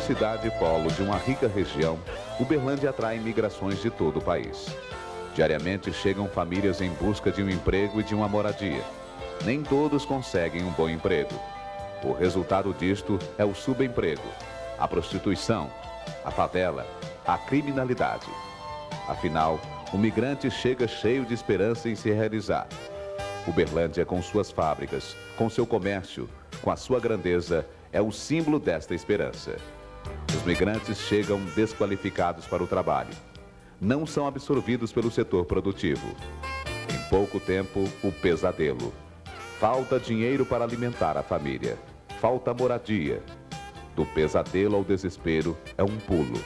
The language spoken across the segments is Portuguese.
cidade polo de uma rica região, Uberlândia atrai migrações de todo o país. Diariamente chegam famílias em busca de um emprego e de uma moradia. Nem todos conseguem um bom emprego. O resultado disto é o subemprego, a prostituição, a favela, a criminalidade. Afinal, o migrante chega cheio de esperança em se realizar. Uberlândia, com suas fábricas, com seu comércio, com a sua grandeza, é o símbolo desta esperança. Os migrantes chegam desqualificados para o trabalho. Não são absorvidos pelo setor produtivo. Em pouco tempo, o pesadelo. Falta dinheiro para alimentar a família. Falta moradia. Do pesadelo ao desespero é um pulo.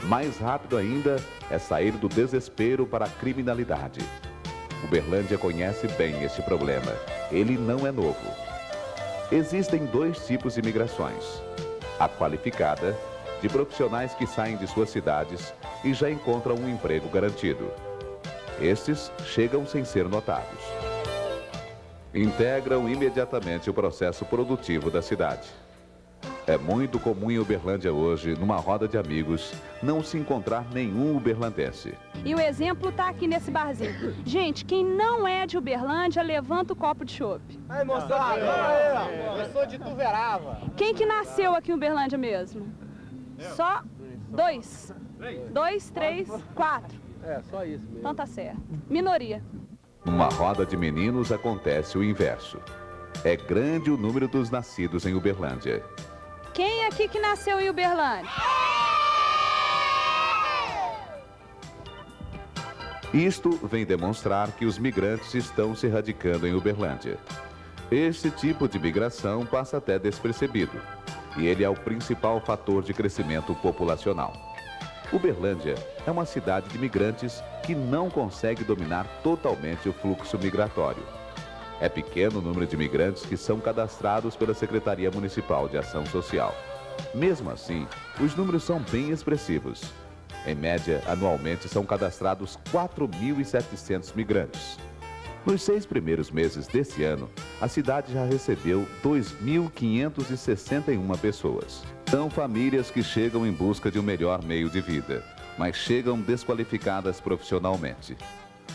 Mais rápido ainda é sair do desespero para a criminalidade. Uberlândia conhece bem este problema. Ele não é novo. Existem dois tipos de migrações. A qualificada, de profissionais que saem de suas cidades e já encontram um emprego garantido. Estes chegam sem ser notados. Integram imediatamente o processo produtivo da cidade. É muito comum em Uberlândia hoje, numa roda de amigos, não se encontrar nenhum uberlandense. E o exemplo está aqui nesse barzinho. Gente, quem não é de Uberlândia, levanta o copo de chopp. Aí, moçada, eu sou de Tuverava. Quem que nasceu aqui em Uberlândia mesmo? Só dois. 2, 3, 4. É, só isso mesmo. Então tá certo. Minoria. Numa roda de meninos acontece o inverso. É grande o número dos nascidos em Uberlândia. Quem aqui que nasceu em Uberlândia? Isto vem demonstrar que os migrantes estão se radicando em Uberlândia. Este tipo de migração passa até despercebido, e ele é o principal fator de crescimento populacional. Uberlândia é uma cidade de migrantes que não consegue dominar totalmente o fluxo migratório. É pequeno o número de imigrantes que são cadastrados pela Secretaria Municipal de Ação Social. Mesmo assim, os números são bem expressivos. Em média, anualmente são cadastrados 4.700 migrantes. Nos 6 primeiros meses deste ano, a cidade já recebeu 2.561 pessoas. São famílias que chegam em busca de um melhor meio de vida, mas chegam desqualificadas profissionalmente.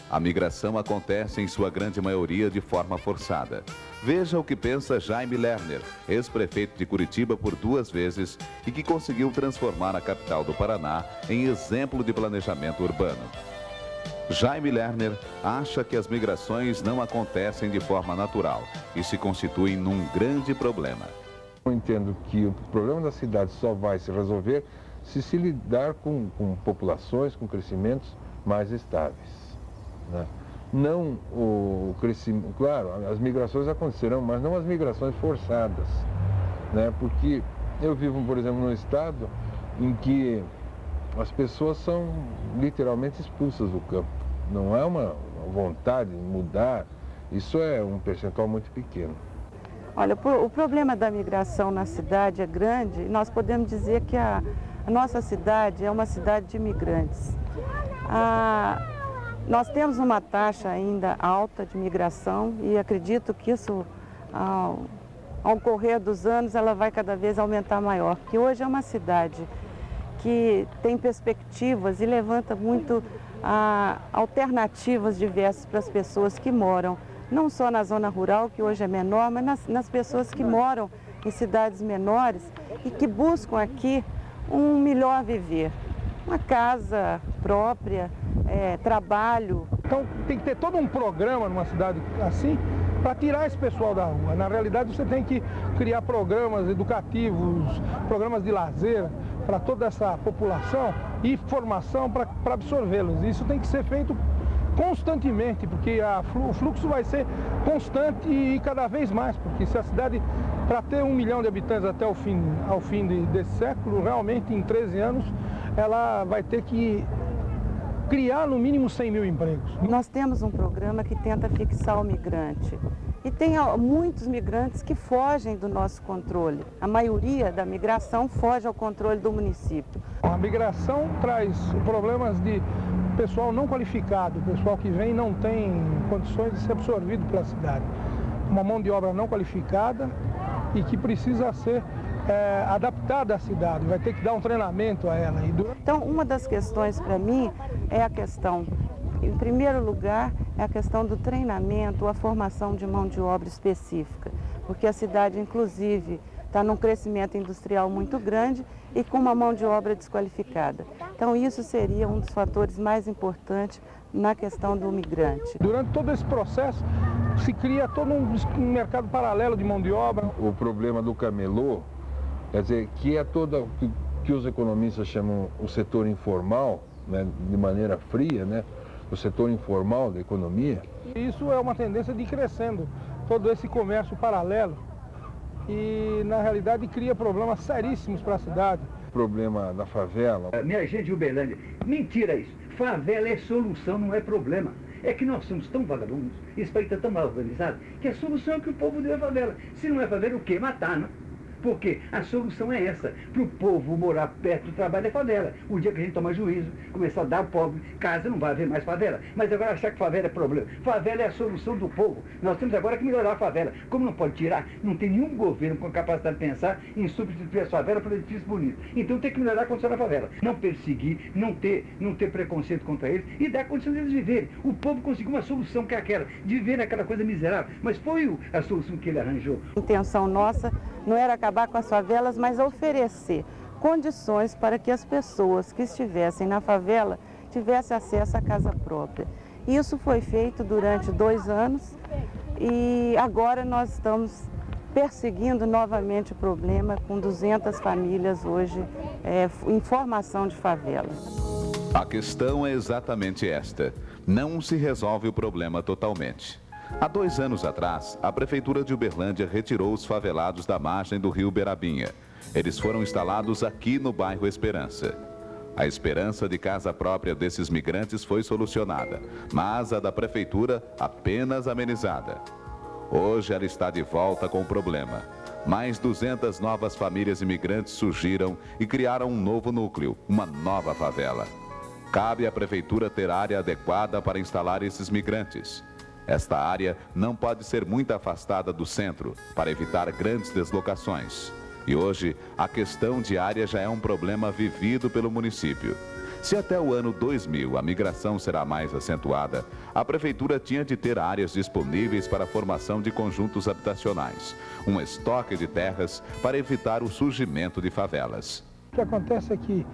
A migração acontece em sua grande maioria de forma forçada. Veja o que pensa Jaime Lerner, ex-prefeito de Curitiba por 2 vezes e que conseguiu transformar a capital do Paraná em exemplo de planejamento urbano. Jaime Lerner acha que as migrações não acontecem de forma natural e se constituem num grande problema. Eu entendo que o problema da cidade só vai se resolver se lidar com populações, com crescimentos mais estáveis. Né? Não o crescimento, claro, as migrações acontecerão, mas não as migrações forçadas, né? Porque eu vivo, por exemplo, num estado em que as pessoas são literalmente expulsas do campo. Não é uma vontade de mudar, isso é um percentual muito pequeno. Olha, o problema da migração na cidade é grande e nós podemos dizer que a nossa cidade é uma cidade de imigrantes. Nós temos uma taxa ainda alta de migração e acredito que isso, ao correr dos anos, ela vai cada vez aumentar maior. Porque hoje é uma cidade que tem perspectivas e levanta muito alternativas diversas para as pessoas que moram, não só na zona rural, que hoje é menor, mas nas pessoas que moram em cidades menores e que buscam aqui um melhor viver. Uma casa própria, trabalho. Então tem que ter todo um programa numa cidade assim para tirar esse pessoal da rua. Na realidade você tem que criar programas educativos, programas de lazer para toda essa população e formação para absorvê-los. Isso tem que ser feito constantemente, porque o fluxo vai ser constante e cada vez mais, porque se a cidade, para ter 1 milhão de habitantes até ao fim desse século, realmente em 13 anos, ela vai ter que criar no mínimo 100 mil empregos. Nós temos um programa que tenta fixar o migrante. E tem muitos migrantes que fogem do nosso controle. A maioria da migração foge ao controle do município. A migração traz problemas de pessoal não qualificado, pessoal que vem e não tem condições de ser absorvido pela cidade. Uma mão de obra não qualificada e que precisa ser adaptada à cidade, vai ter que dar um treinamento a ela. Então, uma das questões para mim é a questão, em primeiro lugar, é a questão do treinamento, a formação de mão de obra específica, porque a cidade, inclusive, está num crescimento industrial muito grande e com uma mão de obra desqualificada. Então, isso seria um dos fatores mais importantes na questão do migrante. Durante todo esse processo, se cria todo um mercado paralelo de mão de obra. O problema do camelô, quer dizer, que é todo que os economistas chamam o setor informal, né, de maneira fria, né, o setor informal da economia. Isso é uma tendência de ir crescendo, todo esse comércio paralelo. E, na realidade, cria problemas seríssimos para a cidade. O problema da favela. Minha gente de Uberlândia, mentira isso. Favela é solução, não é problema. É que nós somos tão vagabundos, esse país está tão mal organizado, que a solução é que o povo dê a favela. Se não é favela, o quê? Matar, né? Porque a solução é essa, para o povo morar perto do trabalho é favela. O dia que a gente tomar juízo, começar a dar ao pobre casa, não vai haver mais favela. Mas agora achar que favela é problema. Favela é a solução do povo. Nós temos agora que melhorar a favela. Como não pode tirar, não tem nenhum governo com capacidade de pensar em substituir a favela por edifício bonito. Então tem que melhorar a condição da favela. Não perseguir, não ter preconceito contra eles e dar condição deles viverem. O povo conseguiu uma solução que é aquela, de viver naquela coisa miserável. Mas foi a solução que ele arranjou. A intenção nossa não era acabar com as favelas, mas oferecer condições para que as pessoas que estivessem na favela tivessem acesso à casa própria. Isso foi feito durante 2 anos e agora nós estamos perseguindo novamente o problema com 200 famílias hoje em formação de favela. A questão é exatamente esta. Não se resolve o problema totalmente. Há 2 anos atrás, a Prefeitura de Uberlândia retirou os favelados da margem do rio Berabinha. Eles foram instalados aqui no bairro Esperança. A esperança de casa própria desses migrantes foi solucionada, mas a da Prefeitura apenas amenizada. Hoje ela está de volta com o problema. Mais 200 novas famílias imigrantes surgiram e criaram um novo núcleo, uma nova favela. Cabe à Prefeitura ter área adequada para instalar esses migrantes. Esta área não pode ser muito afastada do centro para evitar grandes deslocações. E hoje, a questão de área já é um problema vivido pelo município. Se até o ano 2000 a migração será mais acentuada, a Prefeitura tinha de ter áreas disponíveis para a formação de conjuntos habitacionais, um estoque de terras para evitar o surgimento de favelas. O que acontece é que,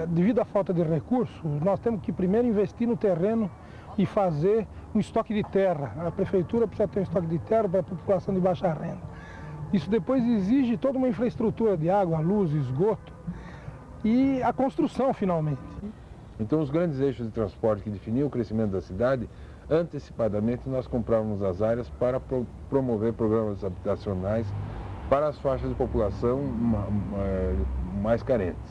devido à falta de recursos, nós temos que primeiro investir no terreno e fazer um estoque de terra. A Prefeitura precisa ter um estoque de terra para a população de baixa renda. Isso depois exige toda uma infraestrutura de água, luz, esgoto e a construção, finalmente. Então, os grandes eixos de transporte que definiam o crescimento da cidade, antecipadamente nós comprávamos as áreas para promover programas habitacionais para as faixas de população mais carentes.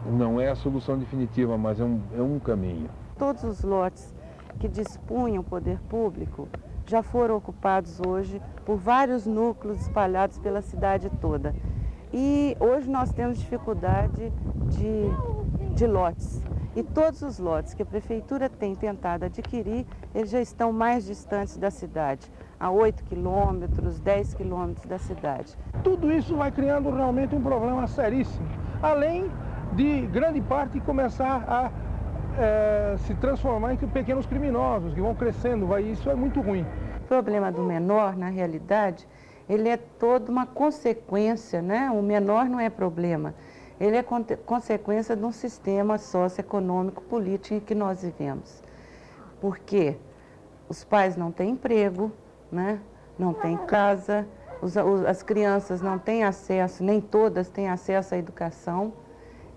Não é a solução definitiva, mas é um caminho. Todos os lotes que dispunham o poder público já foram ocupados hoje por vários núcleos espalhados pela cidade toda. E hoje nós temos dificuldade de lotes. E todos os lotes que a Prefeitura tem tentado adquirir, eles já estão mais distantes da cidade, a 8 quilômetros, 10 quilômetros da cidade. Tudo isso vai criando realmente um problema seríssimo, além de grande parte começar a se transformar em pequenos criminosos que vão crescendo, isso é muito ruim. O problema do menor, na realidade, ele é toda uma consequência, né? O menor não é problema, ele é consequência de um sistema socioeconômico político em que nós vivemos. Porque os pais não têm emprego, né? Não têm casa, as crianças não têm acesso, nem todas têm acesso à educação.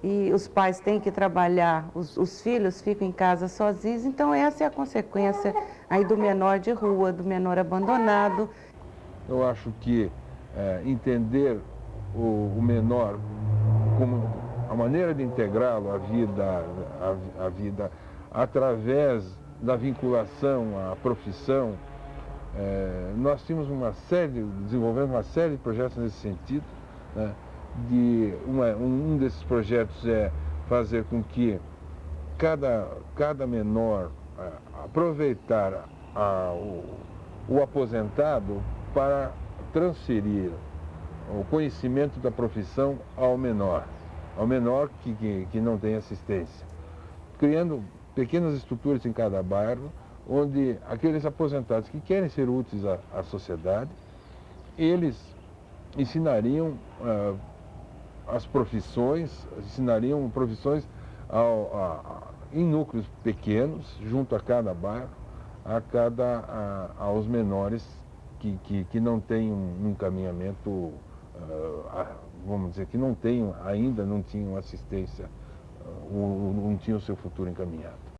E os pais têm que trabalhar, os filhos ficam em casa sozinhos, então essa é a consequência aí do menor de rua, do menor abandonado. Eu acho que entender o menor como a maneira de integrá-lo à vida através da vinculação à profissão, nós tínhamos desenvolvendo uma série de projetos nesse sentido, né? Um desses projetos é fazer com que cada menor aproveitar o aposentado para transferir o conhecimento da profissão ao menor que não tem assistência, criando pequenas estruturas em cada bairro, onde aqueles aposentados que querem ser úteis à sociedade, eles ensinariam as profissões, em núcleos pequenos, junto a cada bairro, aos menores que não têm um encaminhamento, vamos dizer, que ainda não tinham assistência, não tinham o seu futuro encaminhado.